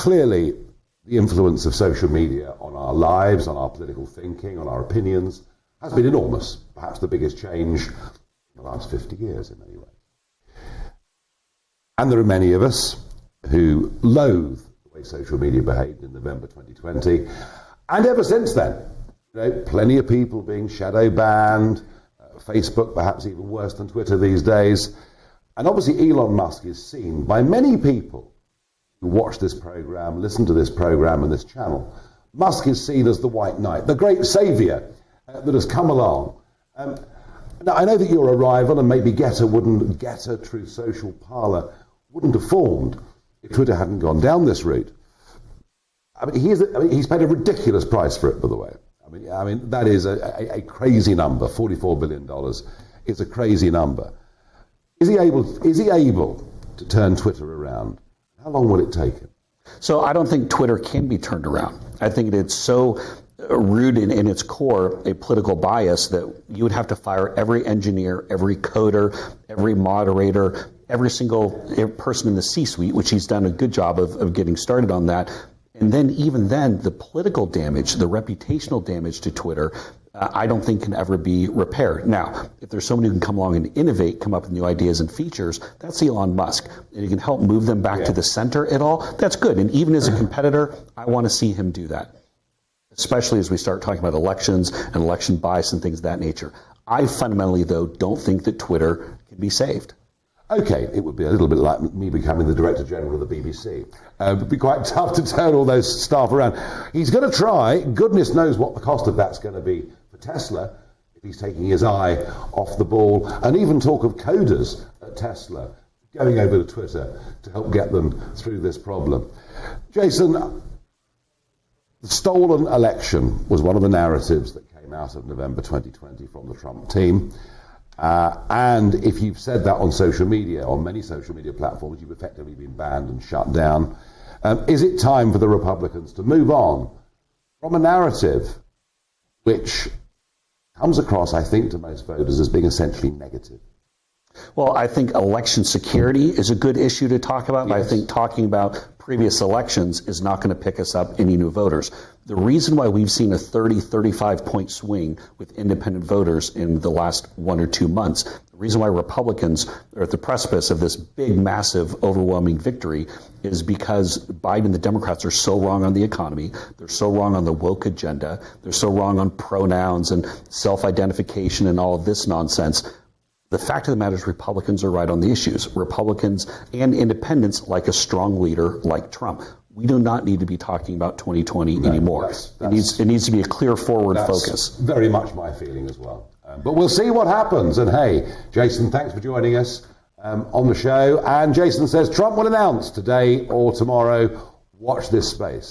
Clearly, the influence of social media on our lives, on our political thinking, on our opinions, has been enormous. Perhaps the biggest change in the last 50 years in many ways. And there are many of us who loathe the way social media behaved in November 2020. And ever since then, plenty of people being shadow banned, Facebook perhaps even worse than Twitter these days. And obviously Elon Musk is seen by many people who watch this program, listen to this program and this channel. Musk is seen as the white knight, the great saviour that has come along. Now, I know that your arrival and maybe GETTR, Truth Social, Parler, wouldn't have formed if Twitter hadn't gone down this route. He's paid a ridiculous price for it, by the way. I mean that is a crazy number. $44 billion is a crazy number. Is he able to turn Twitter around? How long will it take him? So I don't think Twitter can be turned around. I think it's so rooted in its core a political bias that you would have to fire every engineer, every coder, every moderator, every single person in the C-suite, which he's done a good job of getting started on that. And then even then, the political damage, the reputational damage to Twitter, I don't think can ever be repaired. Now, if there's someone who can come along and innovate, come up with new ideas and features, that's Elon Musk. And he can help move them back to the center at all. That's good. And even as a competitor, I want to see him do that, especially as we start talking about elections and election bias and things of that nature. I fundamentally, though, don't think that Twitter can be saved. Okay, it would be a little bit like me becoming the Director General of the BBC. It would be quite tough to turn all those staff around. He's going to try. Goodness knows what the cost of that's going to be for Tesla, if he's taking his eye off the ball. And even talk of coders at Tesla going over to Twitter to help get them through this problem. Jason, the stolen election was one of the narratives that came out of November 2020 from the Trump team. And if you've said that on social media, on many social media platforms, you've effectively been banned and shut down. Is it time for the Republicans to move on from a narrative which comes across, I think, to most voters as being essentially negative? Well, I think election security is a good issue to talk about, but I think talking about previous elections is not going to pick us up any new voters. The reason why we've seen a 35 point swing with independent voters in the last 1 or 2 months, the reason why Republicans are at the precipice of this big, massive, overwhelming victory is because Biden and the Democrats are so wrong on the economy. They're so wrong on the woke agenda. They're so wrong on pronouns and self-identification and all of this nonsense. The fact of the matter is Republicans are right on the issues. Republicans and independents like a strong leader like Trump. We do not need to be talking about 2020 anymore. It needs to be a clear forward focus. Very much my feeling as well. But we'll see what happens. And hey, Jason, thanks for joining us on the show. And Jason says Trump will announce today or tomorrow. Watch this space.